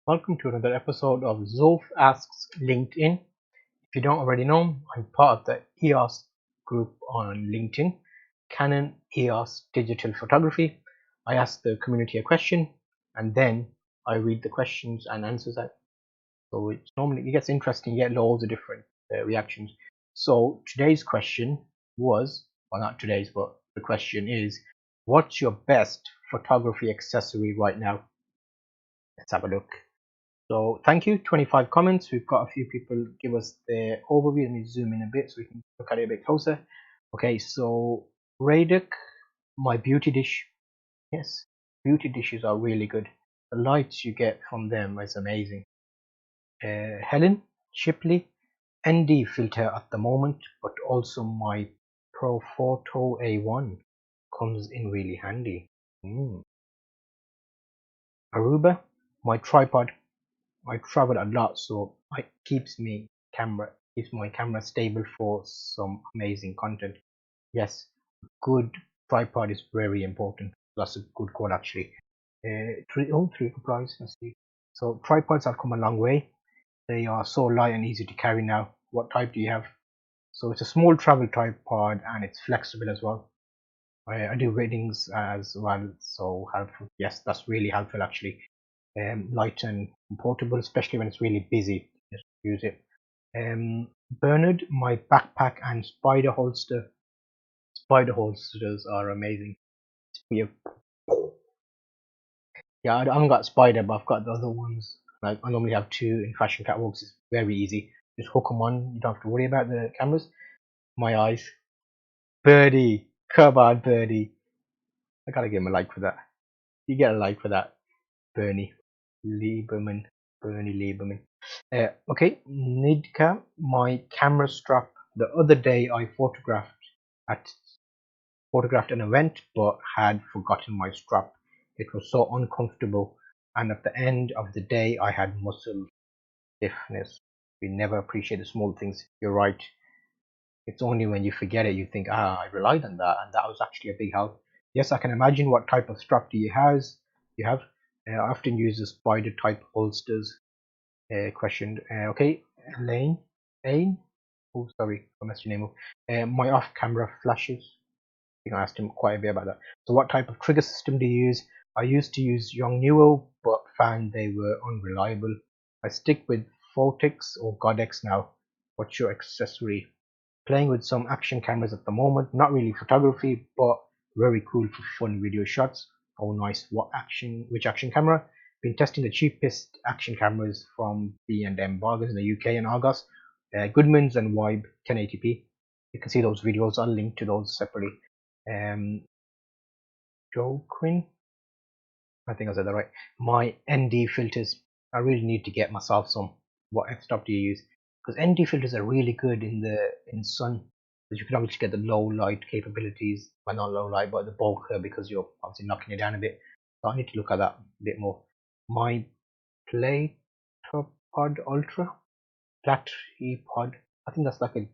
Welcome to another episode of Zulf Asks LinkedIn. If you don't already know, I'm part of the EOS group on LinkedIn, Canon EOS Digital Photography. I ask the community a question and then I read the questions and answers that. So it gets interesting, you get loads of different reactions. So today's question was, well, not today's, but the question is, what's your best photography accessory right now? Let's have a look. So thank you, 25 comments. We've got a few people give us their overview. Let me zoom in a bit so we can look at it a bit closer. Okay, so Radek, my beauty dish. Yes, beauty dishes are really good. The lights you get from them is amazing. Helen, Shipley, ND filter at the moment, but also my Profoto A1 comes in really handy. Aruba, my tripod. I travel a lot, so it keeps my camera stable for some amazing content. Yes, good tripod is very important. That's a good call actually. Three price. Let's see. So tripods have come a long way. They are so light and easy to carry now. What type do you have? So it's a small travel tripod and it's flexible as well. I do weddings as well, so helpful. Yes, that's really helpful actually. Light and portable, especially when it's really busy. Just use it. Bernard, my backpack and spider holster. Spider holsters are amazing. Yeah, I haven't got spider, but I've got the other ones. Like I normally have two in fashion catwalks. It's very easy. Just hook them on. You don't have to worry about the cameras. My eyes. Birdie, come on, Birdie. I gotta give him a like for that. You get a like for that, Bernie Lieberman. Bernie Lieberman. Okay, Nidka, my camera strap. The other day I at photographed an event but had forgotten my strap. It was so uncomfortable, and at the end of the day I had muscle stiffness. We never appreciate the small things. You're right. It's only when you forget it you think, I relied on that, and that was actually a big help. Yes, I can imagine what type of strap do you have. You have. I often use the spider type holsters. Questioned. Okay, Elaine. Elaine. Oh, sorry, I messed your name up. My off-camera flashes. I think I asked him quite a bit about that. So, what type of trigger system do you use? I used to use Yongnuo, but found they were unreliable. I stick with Photix or Godex now. What's your accessory? Playing with some action cameras at the moment. Not really photography, but very cool for fun video shots. Oh, nice. Which action camera? Been testing the cheapest action cameras from B&M Bargains in the UK and Argos. Goodman's and Vibe 1080p. You can see those videos. I'll link to those separately. Joe Quinn. I think I said that right. My ND filters. I really need to get myself some. What f-stop do you use? Because ND filters are really good in sun, because you can obviously get the low light capabilities. Well, not low light, but the bokeh, because you're obviously knocking it down a bit. So I need to look at that a bit more. My Playtopod Ultra, Platypod. I think that's like a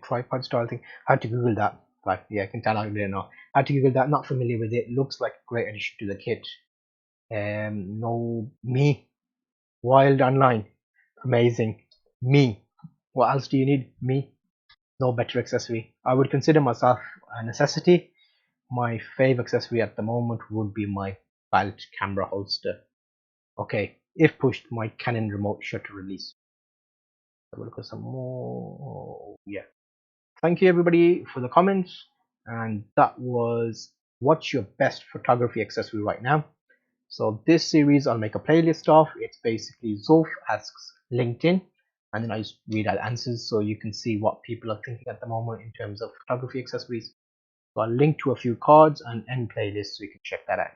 tripod style thing. I had to Google that. But yeah, I can tell I didn't know. I had to Google that. Not familiar with it. Looks like a great addition to the kit. No, me, Wild Online, amazing. Me, what else do you need? Me, no better accessory. I would consider myself a necessity. My fave accessory at the moment would be my belt camera holster. Okay, if pushed, my Canon remote shutter release. Have a look at some more. Yeah. Thank you everybody for the comments. And that was, what's your best photography accessory right now? So this series I'll make a playlist of. It's basically Zulf Asks LinkedIn, and then I just read out answers so you can see what people are thinking at the moment in terms of photography accessories. So I'll link to a few cards and end playlists so you can check that out.